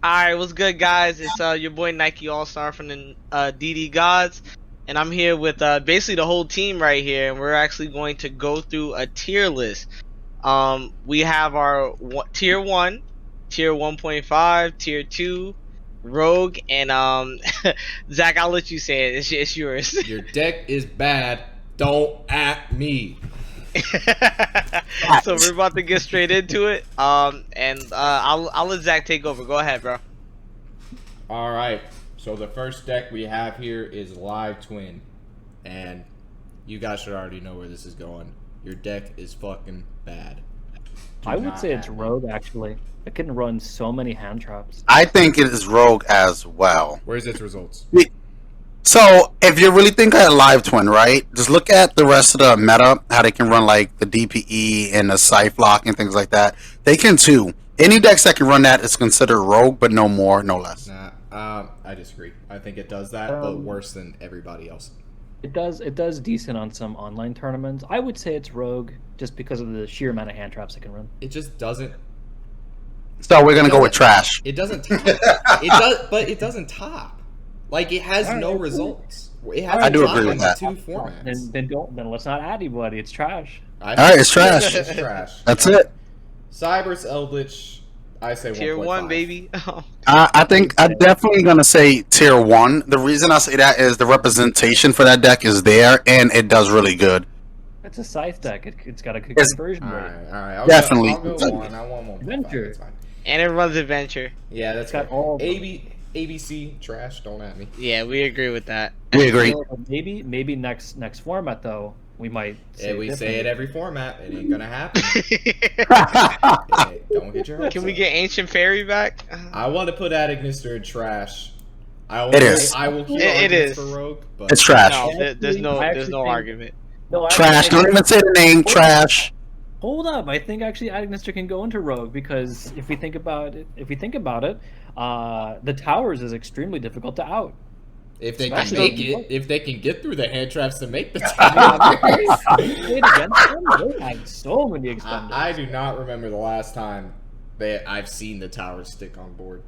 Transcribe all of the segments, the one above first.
Alright, what's good, guys? It's your boy Nike All Star from the D.D.Godz, and I'm here with basically the whole team right here, and we're actually going to go through a tier list. We have our tier 1, tier 1.5, tier 2, Rogue, and Zach, I'll let you say it. It's yours. Your deck is bad. Don't at me. So we're about to get straight into it. I'll let Zach take over. Go ahead, bro. All right. So the first deck we have here is Live Twin, and you guys should already know where this is going. Your deck is fucking bad. I would say it's Rogue, actually. It can run so many hand traps. I think it is Rogue as well. Where's its results? So, if you really think of Live Twin, right, just look at the rest of the meta, how they can run like the DPE and the Scythe Lock and things like that. They can too. Any decks that can run that is considered Rogue, but no more, no less. Nah, I disagree. I think it does that, but worse than everybody else. It does decent on some online tournaments. I would say it's Rogue, just because of the sheer amount of hand traps it can run. It just doesn't. So we're gonna go with trash. It doesn't top. It does, but it doesn't top. Like, it has no results. It has I do agree with that. Two formats. Then let's not add anybody. It's trash. All right, it's trash. It's trash. That's it. Cyber's Eldritch, I say Tier 1.5. 1, baby. I think I'm definitely gonna say tier 1. The reason I say that is the representation for that deck is there, and it does really good. It's a Scythe deck. It's got a good It's- conversion All rate. right, all right. I'll Definitely. Go, I'll go 1. I want 1.5. Adventure. That's fine. And it runs adventure. Yeah, that's got good. all. ABC trash. Don't at me. Yeah, we agree with that. We agree. Maybe next format though we might. Yeah, we say it every format. It ain't gonna happen. Can Hey, don't get your hopes we up. get Ancient Fairy back? I want to put Adagnister in trash. It is. I will keep It arguments is. for Rogue, but It's trash. No, there's no I actually think- argument. No, Trash. Don't even say the name. Trash. Hold up! I think actually Agnister can go into Rogue because if we think about it, the towers is extremely difficult to out. if they can Especially make it, if they can get through the hand traps to make the Played against them, they had so many expenders. I do not remember the last time that I've seen the towers stick on board.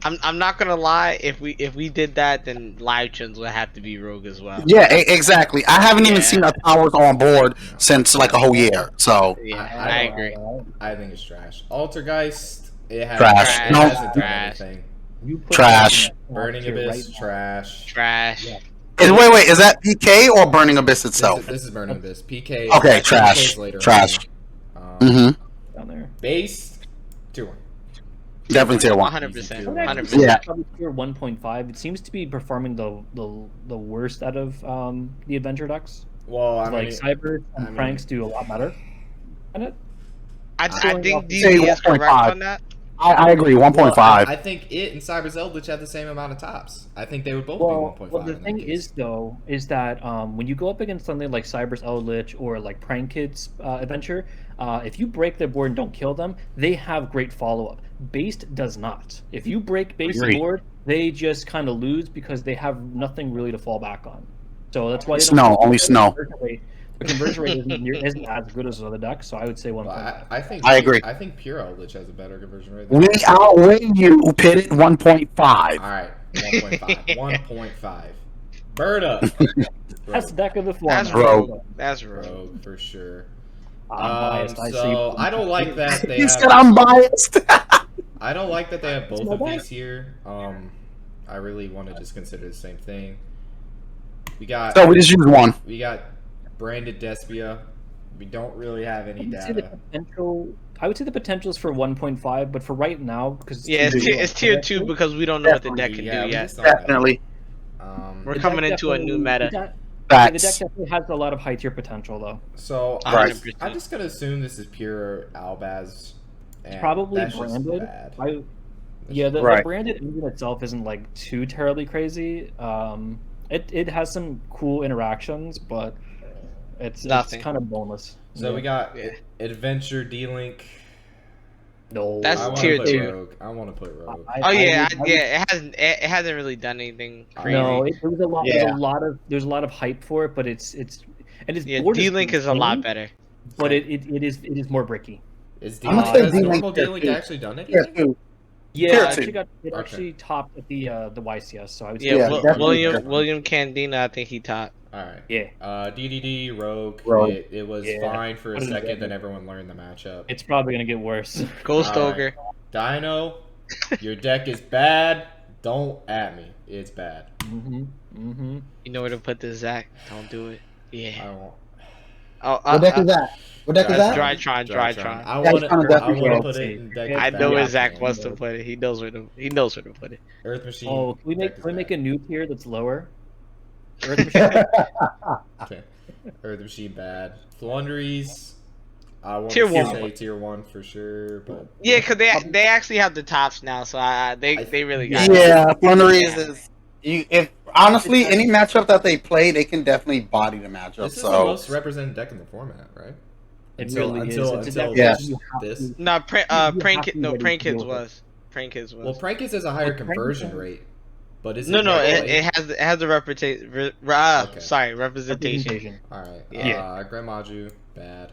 I'm not gonna lie. If we did that, then Live Trends would have to be Rogue as well. Yeah, exactly. I haven't even Yeah. seen our towers on board since like a whole year. So Yeah, I I don't- agree. I think it's trash. Altergeist, it has Trash. It No. hasn't done Trash. anything. You put Trash. that in Burning tier Abyss, right now. trash. Trash. Yeah. wait, is that PK or Burning Abyss itself? This is Burning Abyss. PK. Okay, PK trash. 's later Trash. on. Mm-hmm. Down there. Base, tier 1. Definitely tier 1. 100%. Yeah. 100%. Yeah. Probably tier 1.5. It seems to be performing the worst out of the adventure decks. Well, I Like mean, Cyber and I mean- Pranks do a lot better. In it. I Going think off- DD Say is correct 1.5. on that. I agree. well, 1.5. I think it and Cyber's Eldritch have the same amount of tops. I think they would both be Well, 1.5. the in that thing case. is though, is that when you go up against something like Cyber's Eldritch or like Prank Kids Adventure, if you break their board and don't kill them, they have great follow up. Based does not. If you break Based Agreed. board, they just kind of lose because they have nothing really to fall back on. So that's why they Snow, only snow. The conversion rate isn't as good as the other decks, so I would say 1.5. Well, I think I agree. I think Pure Eldritch has a better conversion rate. Than We outweigh you, Pitted 1.5. All right, 1.5. 1.5. Bird up. That's deck of the That's format. Rogue. That's Rogue. Rogue for sure. I'm biased. I So see. I don't like that they He have. said I'm biased. I don't like that they have both my of bad. these here. I really want to just consider the same thing. We got So we just use one. we got branded Despia. We don't really have any I would say the data. potential. I would say the potential is for 1.5, but for right now, because Yeah, it's tier 2 because we don't know what the deck can Yeah, do we yet. just don't know. Definitely. We're coming into a new meta. The deck Facts. definitely has a lot of high tier potential, though. So Right. I'm just gonna assume this is pure Albaz. It's and probably that's just branded. bad. The Right. branded engine itself isn't like too terribly crazy. It has some cool interactions, but it's Nothing. kind of boneless. So Yeah. we got Yeah. Adventure D-Link. No, That's I want tier to put two. Rogue. I want to put Rogue. Oh yeah, I would- yeah. It hasn't really done anything crazy. No, it was a lot. Yeah. There's a lot of hype for it, but it's and its Yeah, board D-Link is a lot insane, better. but it is more bricky. Is I'm gonna say has D-Link normal tier D-Link two. actually done Tier anything? 2. Yeah, Tier it actually two. got it Okay. actually topped at the YCS, so I would say Yeah, Yeah, definitely William Candina, I think he topped. All right. yeah, DDD Rogue. Rogue. It was Yeah. fine for a Put it in second, there. then everyone learned the matchup. it's probably gonna get worse. Ghost All right. Ogre. Dino, your deck is bad. Don't at me. It's bad. You know where to put this, Zach. Don't do it. I Yeah. won't. Oh, What deck is that? What deck is that? Drytron. I Yeah, want it's on the to. deck I as want to well. put it in deck. I is know bad. where Zach wants to put it. He knows where to put it. Earth Machine. Oh, can we deck is make bad. a new tier that's lower? Earth Machine? Okay. Earth Machine bad. Flunderies. I want Tier to one. say tier 1 for sure, but Yeah, because they actually have the tops now, so they really got it. Yeah, Flunderies Yeah. is. If honestly, any matchup that they play, they can definitely body the matchup. this is the So most represented deck in the format, right? It really is. It's a until deck Yeah. that you have this. to- No, you have Prank to be no ready Prank to Kids deal with it. was. Prank Kids was. Well, Prankins has a higher Well, Prankins conversion has- rate, but is No, it it has a representation. Okay. Sorry, representation. Representation. All right. Yeah. Grandmaju bad.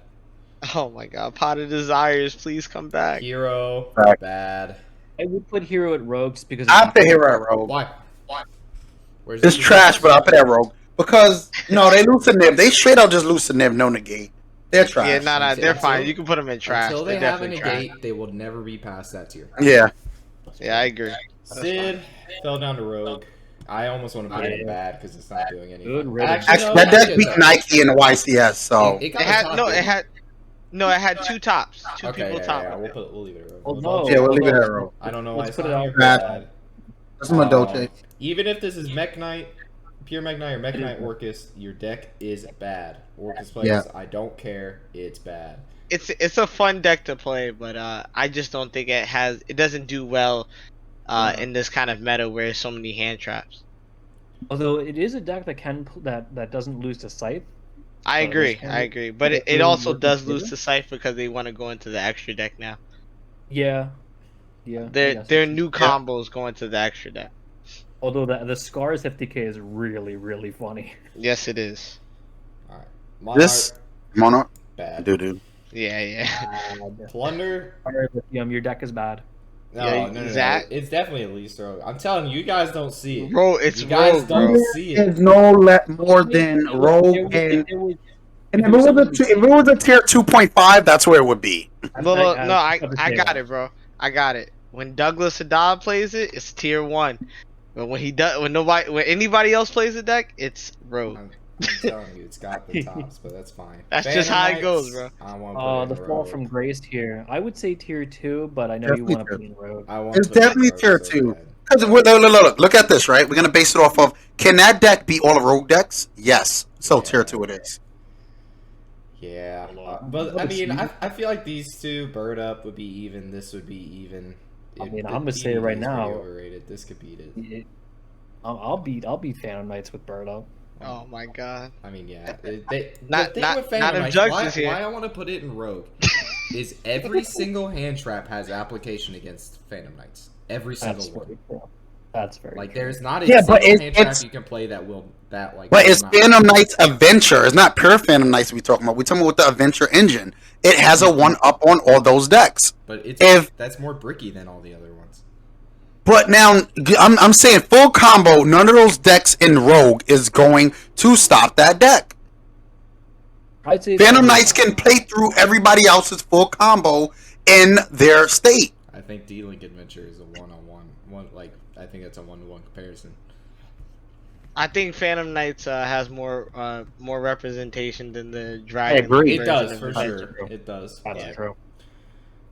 Oh my God, Pot of Desires, please come back. Hero Back. bad. I would put Hero at Rogues because I put Hero at Rogue. Why? Where's It's the- trash, but I put that Rogue because no, they lose to Nib. They straight up just lose to Nib, no negate. They're trash. Yeah, nah, they're Until- fine. You can put them in trash. Until they They're have a definitely trash. negate, they will never be past that tier. Yeah. Yeah, I agree. Sid fell down to Rogue. I almost want to put it in bad because it's not doing anything. Good riddance. Actually, no, that I deck get beat that. Nike in the YCS. So It got It a had top, no, didn't it had two tops. Two Okay, people yeah, top. yeah, we'll leave it at Rogue. Although- yeah, we'll leave it at Rogue. I don't know why Let's it's put it not out here. bad. Bad. That's my Dolce. Even if this is Mech Knight, Pure Mech Knight or Mech Knight Orcus, your deck is bad. Orcus players, Yeah. I don't care. It's bad. It's a fun deck to play, but I just don't think it doesn't do well in this kind of meta where there's so many hand traps. Although it is a deck that that doesn't lose to Scythe. I Oh, agree, there's I agree, but it's it really also working does for lose them. to Scythe because they want to go into the extra deck now. Yeah. I Their guess. new combos go into the extra deck. Although the Scars FTK is really funny. Yes, it is. All right. Monarch, This Monarch, bad. dude. Yeah, yeah. Plunder, Your deck is bad. no, Yeah, no. Zach- It's definitely at least Rogue. I'm telling you, you guys don't see it. Bro, it's you guys Rogue, don't bro. see it. Is no more than Rogue and There was- if it was a tier 2.5, that's where it would be. I got it, bro. I got it. When Douglas Haddad plays it, it's tier 1. But when when anybody else plays the deck, it's Rogue. I'm telling you, it's got the tops, but that's fine. That's Phantom just how it Knights, goes, bro. I want to the fall from grace tier. I would say tier 2, but I know Definitely you want to tier put in Rogue. I want It's to put it in definitely Rogue tier so 2. bad. Because look at this, right? We're gonna base it off of can that deck beat all the Rogue decks? Yes. So tier 2 it is. Yeah, but I mean, I feel like these two, Bird Up would be even. This would be even. I mean, The I'm gonna say DDD right is pretty now- overrated. This could beat it. I'll beat Phantom Knights with Bird Up. Oh my god. I mean, yeah. The Not- thing not- with Phantom not if Knights, Jugs why, is here. why I want to put it in Rogue is every single hand trap has application against Phantom Knights. Every single That's one. very true. That's very Like true. there's not a Yeah, single but hand trap it's- you can play that will like. But will it's not- Phantom Knights Adventure. It's not pure Phantom Knights we're talking about. We're talking about with the Adventure engine. It has a one up on all those decks. But it's that's more bricky than all the other ones. But now I'm saying full combo. None of those decks in Rogue is going to stop that deck. I'd say Phantom Knights can play through everybody else's full combo in their state. I think D-Link Adventure is a one-on-one. I think that's a one-to-one comparison. I think Phantom Knights has more representation than the I Dragon. agree. It does version for of That's sure. true. It does. That's but- true.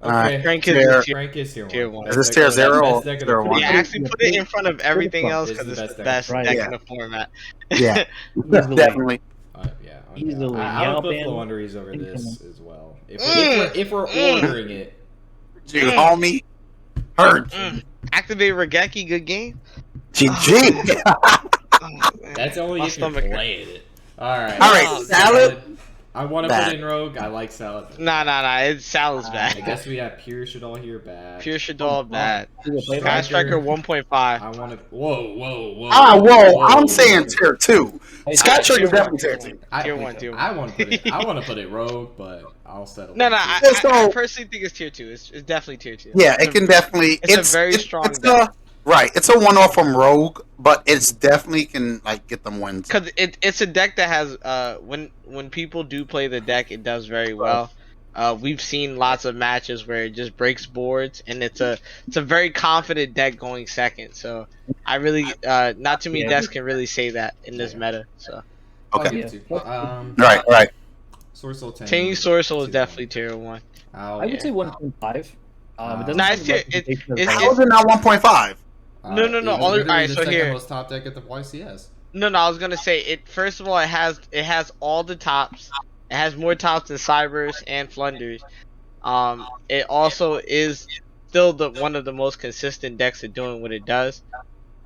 Okay. Frank tier- is Frank is tier tier one. one. Best Is this deck tier of the- zero best or deck of tier the one? Yeah, format. actually put it in front of everything else This because is it's the the best best deck. deck Right. in the format. Yeah, Easily. definitely. Yeah, Easily. I would put Yao Ban- Flunderies over this as well. If we're Mm. ordering it, Dude, homie, hurt. Activate Regeki, good game. GG. Oh, man. that's only My if you're stomach hurt. playing it. All right. All right, Salad. I want to Bad. put in Rogue. I like Salad. Nah. It's Sal's I bad. guess we have Pure Shadol here bad. Pure Shadol bad. Play Sky that. Striker 1.5. I want to. Whoa. I'm saying tier 2. Sky Striker Tier is definitely tier 2. Tier 1. I want to put it. I want to put it Rogue, but I'll settle. No, for I, tier. I, I So- personally think it's tier 2. It's definitely tier 2. Yeah, it can definitely. It's a very strong It's deck. right. It's a one-off from Rogue, but it's definitely can like get them wins. Because it's a deck that has when people do play the deck, it does very well. We've seen lots of matches where it just breaks boards, and it's a very confident deck going second. So I really not too many decks can really say that in this meta. So I'll Okay. give it to you. Right. Sorcerer 10. Tiny Sorcerer is definitely tier 1. I would say 1.5. It doesn't Nah, seem it's like tier- the base it's- of How is it not 1.5? No. It was Only- literally alright, the so second here. most top deck at the YCS. No, I was gonna say it. First of all, it has all the tops. It has more tops than Cybers and Flunders. It also is still one of the most consistent decks at doing what it does.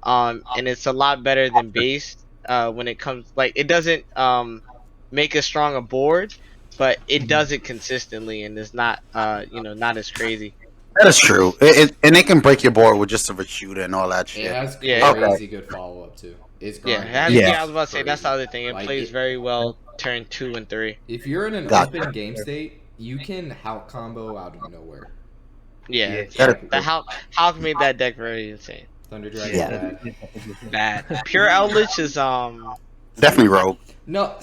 And it's a lot better than base. When it comes, like, it doesn't make as strong a board, but it does it consistently, and it's not not as crazy. That is true. And it can break your board with just a Rashuda and all that It shit. has Yeah. crazy good follow up too. It's Yeah, grinding. I was about to say that's the other thing. It Like, plays very well turn 2 and 3. If you're in an Got open game state, you can out combo out of nowhere. Yeah, That is- the Hulk made that deck very insane. Thunder Dragon Yeah. bad. Bad. Pure Eldritch is Definitely Rogue. No,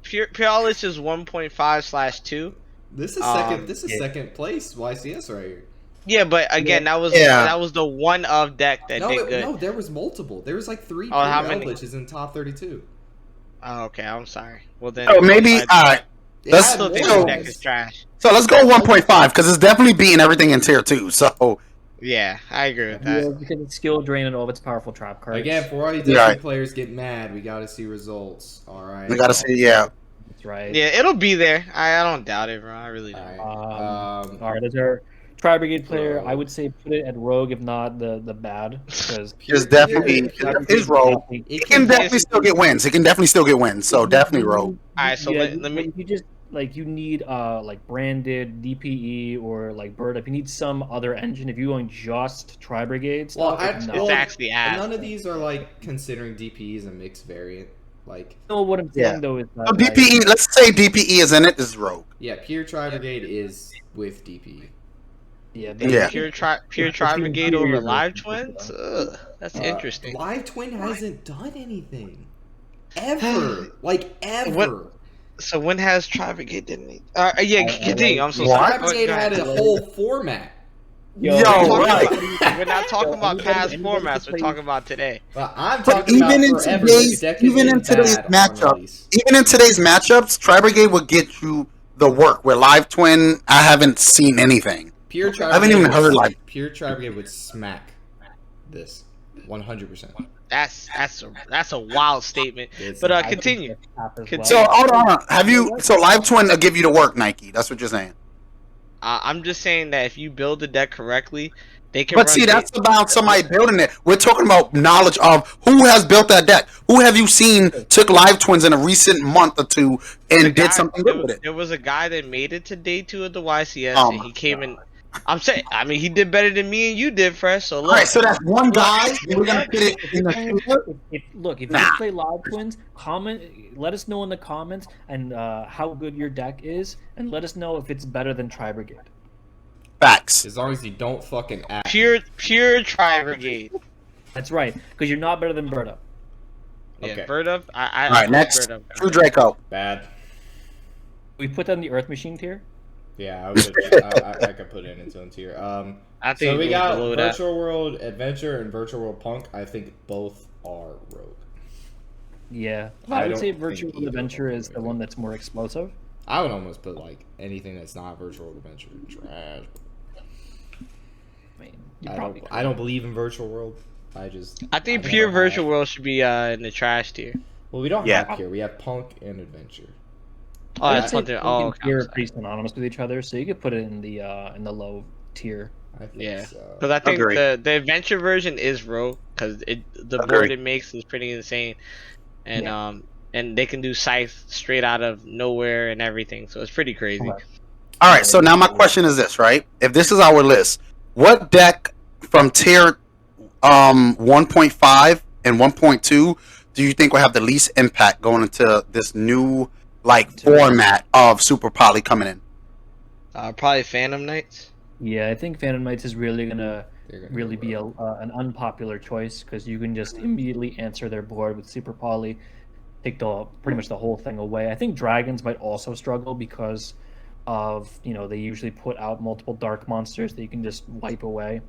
Pure Eldritch is 1.5/2. this is second place YCS right here. Yeah, but again, that was the one of deck that did good. No, there was multiple. There was like 3 Oh, how Pure many? Eldritches in top 32. Oh, okay, I'm sorry. Well then, So maybe I let's still think so, the deck is trash. so let's go 1.5 because it's definitely beating everything in tier 2. So Yeah, I agree with Yeah, that. because it's skill drain and all of its powerful trap cards. Again, for all you Yeah. Disney players get mad, we got to see results. All right. we gotta see. Yeah, That's right. Yeah, it'll be there. I don't doubt it, bro. I really All don't. right. All right, as our Tri Brigade player, Rogue. I would say put it at Rogue, if not the bad, because it's definitely his Rogue. It It can definitely still get wins. It can definitely still get wins. So definitely Rogue. Alright, so let me. You just like you need like branded DPE or like Bird Up. You need some other engine. If you're going just Tri Brigade Well, stuff, It's no. actually ass. None of these are like considering DPEs a mixed variant. Like, No, what I'm saying though is that, So DPE. Let's say DPE is in it. Is Rogue. yeah, Pure Tri Brigade is with DPE. yeah, Yeah. Pure Tri Brigade over Live Twins. Ugh, that's interesting. Live Twin hasn't done anything. Ever. Like, ever. So when has Tri Brigade didn't he? Yeah, continue. I'm so What? sorry. Tri Brigade had a whole format. Yo, We're talking right. about- we're not talking about past Anybody formats. We're play- talking about today. But I'm But talking about even in forever. today's This deck even is in today's bad on matchup, release. even in today's matchups, Tri Brigade will get you the work. Where Live Twin, I haven't seen anything. Pure Tri I haven't Brigade even heard, would- like- Pure Tri Brigade would smack this 100%. That's a wild statement. It's- But I think continue. that's half as Continue. So well. hold on. Have you? So Live Twin will give you the work, Nike. That's what you're saying. I'm just saying that if you build the deck correctly, they can. But run see, the- that's about somebody building it. We're talking about knowledge of who has built that deck. Who have you seen took Live Twins in a recent month or two and the guy- did something good with it? There was a guy that made it to day 2 of the YCS, Oh and my he came in. I'm saying, I mean, he did better than me and you did, Fresh. So All look, right, so that's one guy. We're gonna put it in the If you Nah. play Live Twins, comment. Let us know in the comments and how good your deck is, and let us know if it's better than Tri Brigade. facts. As long as you don't fucking act. pure Tri Brigade. That's right, because you're not better than Bird Up. Yeah, Okay. Bird Up. I All right, like next, Bird Up. True Draco. Bad. We put that in the Earth Machine tier. Yeah, I could put it in its own tier. I think So we it goes got below that. Virtual World Adventure and Virtual World Punk. I think both are Rogue. Yeah, I I would don't say think Virtual either of Adventure them is are the really one that's more explosive. I would almost put like anything that's not Virtual World Adventure trash. I mean, you probably could. I don't believe in Virtual World. I think don't pure know Virtual how. World should be in the trash tier. Well, we don't Yeah. have pure. We have Punk and Adventure. Oh, I would that's say one thing. Punk Oh, and okay, Pure I'm are sorry. pretty synonymous with each other, so you could put it in the low tier. I think Yeah, so. because I think Agree. the adventure version is Rogue because the board Agree. it makes is pretty insane, and and they can do scythe straight out of nowhere and everything. So it's pretty crazy. Correct. All right, so now my question is this, right? If this is our list, what deck from tier 1.5 and 1.2 do you think will have the least impact going into this new like format of Super Poly coming in? Probably Phantom Knights. Yeah, I think Phantom Knights is really gonna They're gonna really go be well. an unpopular choice because you can just immediately answer their board with Super Poly, take pretty much the whole thing away. I think Dragons might also struggle because of they usually put out multiple dark monsters that you can just wipe away.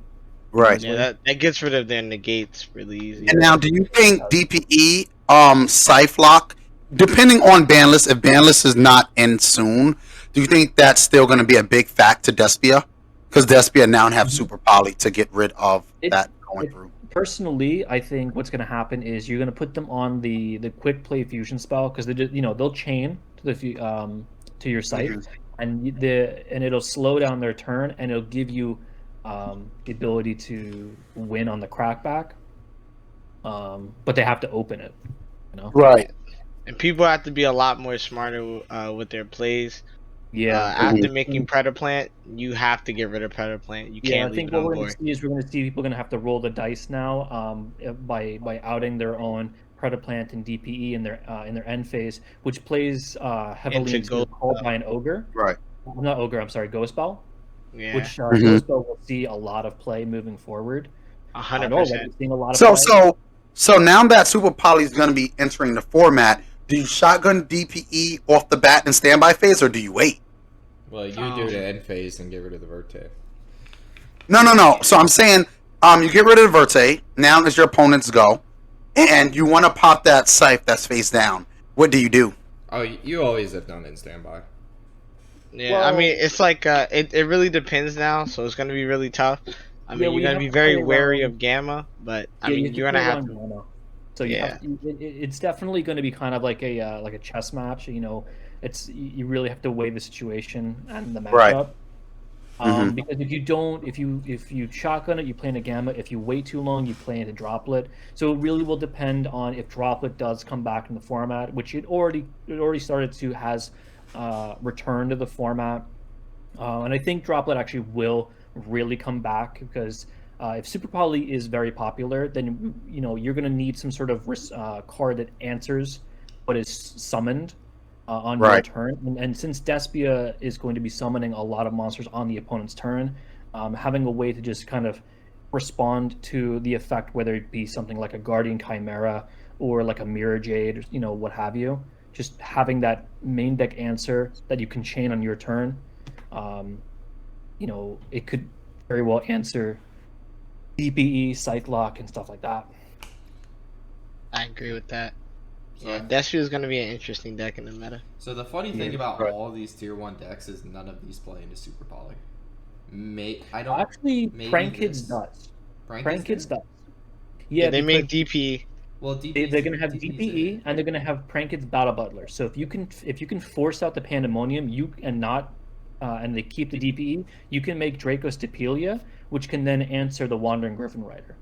Right. Yeah, that gets rid of their negates really easy. And now, do you think DPE, Cyflock, depending on ban list, if ban list is not in soon, do you think that's still going to be a big fact to Despia? Because Despia now have Super Poly to get rid of that going through. Personally, I think what's going to happen is you're going to put them on the quick play fusion spell because they just, they'll chain to to your site, and it'll slow down their turn and it'll give you the ability to win on the crackback. But they have to open it, Right. And people have to be a lot more smarter with their plays. Yeah. After making Predator Plant, you have to get rid of Predator Plant. You can't I leave think it what on we're going board. to see is we're going to see people going to have to roll the dice now by outing their own Predaplant and DPE in their end phase, which plays heavily into Ghost Called by an Ogre. Right. Not Ogre, I'm sorry, Ghost Bell. Yeah, Which Ghost Bell will see a lot of play moving forward. 100%. Seeing a lot of play. So now that Super Poly is going to be entering the format, do you shotgun DPE off the bat in standby phase, or do you wait? Well, you do the end phase and get rid of the Verte. No. So I'm saying, you get rid of the Verte. Now it's your opponent's go, and you want to pop that Scythe that's face down. What do you do? Oh, you always have done it in standby. Yeah, I mean, it's like it really depends now, so it's gonna be really tough. I mean, you're gonna be very wary of Gamma, but I mean, you're gonna have to. Gamma. So it's definitely going to be kind of like a chess match. You really have to weigh the situation and the matchup. Right. Because if you shotgun it, you play in a Gamma. If you wait too long, you play in a Droplet. So it really will depend on if Droplet does come back in the format, which it already started to has returned to the format. And I think Droplet actually will really come back because if Super Poly is very popular, then you're going to need some sort of card that answers what is summoned on your turn. And since Despia is going to be summoning a lot of monsters on the opponent's turn, having a way to just kind of respond to the effect, whether it be something like a Guardian Chimera or like a Mirror Jade, what have you, just having that main deck answer that you can chain on your turn, it could very well answer DPE, Cyclock, and stuff like that. I agree with that. Yeah, Despia is going to be an interesting deck in the meta. So the funny thing about all these tier 1 decks is none of these play into Super Poly. Prank Kids does. Prank Kids does. Yeah, they make DPE. Well, DPE they're going to have DPE and they're going to have Prank Kids Battle Butler. So if you can force out the Pandemonium, and they keep the DPE, you can make Draco Stipelia, which can then answer the Wandering Griffin Rider.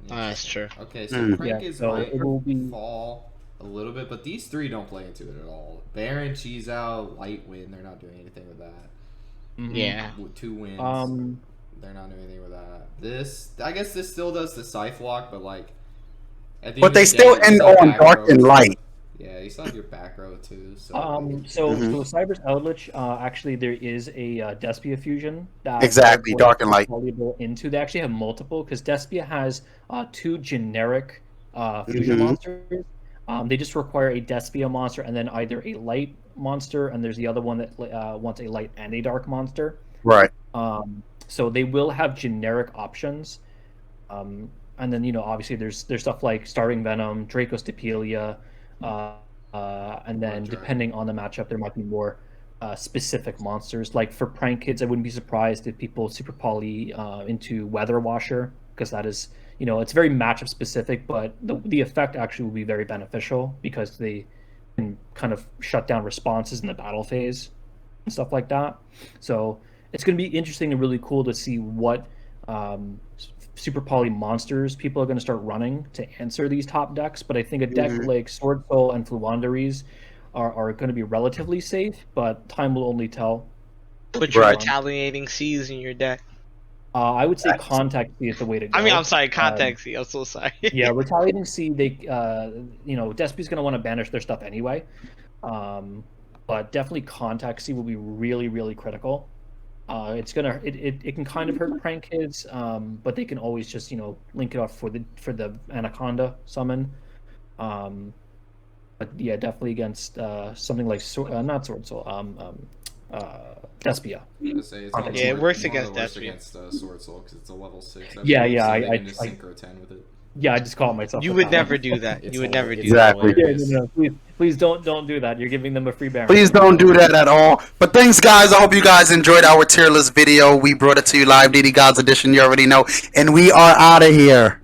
That's true. Okay, so Prank Kids might it will fall a little bit, but these three don't play into it at all. Baron, Cheese Out, Light Wind, they're not doing anything with that. Yeah. With 2 wins, they're not doing anything with that. I guess this still does the Scythe Lock, but like... But they still end on Dark and Light. Yeah, you still have your back row too. So Cyber's Outlich, actually there is a Despia fusion that Dark and Light into. They actually have multiple because Despia has 2 generic fusion monsters. They just require a Despia monster and then either a light monster, and there's the other one that wants a light and a dark monster. Right. So they will have generic options. And then obviously there's stuff like Starving Venom, Draco Stipelia. And then depending on the matchup, there might be more specific monsters. Like for Prank Kids, I wouldn't be surprised if people Super Poly into Weather Washer, because that is, it's very matchup specific, but the effect actually will be very beneficial because they can kind of shut down responses in the battle phase and stuff like that. So it's going to be interesting and really cool to see what super poly monsters people are going to start running to answer these top decks. But I think a deck Mhm. like Sword Soul and Fluwandereeze are going to be relatively safe, but time will only tell. Put your Right. retaliating Seas in your deck. I would say Contact Sea is the way to go. I mean, I'm sorry, Um, Contact Sea. I'm so sorry. yeah, Retaliating Sea, Despi's going to want to banish their stuff anyway. But definitely Contact Sea will be really, really critical. It can kind of hurt prank kids, but they can always just link it up for the Anaconda summon. But yeah, definitely against something like not Sword Soul, Despia. Let's say it's Contact Yeah, it more, works more against the worst Despia. against Sword Soul because it's a level 6. Yeah, yeah, so they I can just synchro 10 with it. Yeah, I just called myself. You a would coward. never do that. It's You would hila- never do it's that. Exactly. Yeah, hilarious. no, please don't do that. You're giving them a free ban. Please don't do that at all. But thanks, guys. I hope you guys enjoyed our tier list video. We brought it to you live, D.D.Godz edition. You already know. And we are out of here.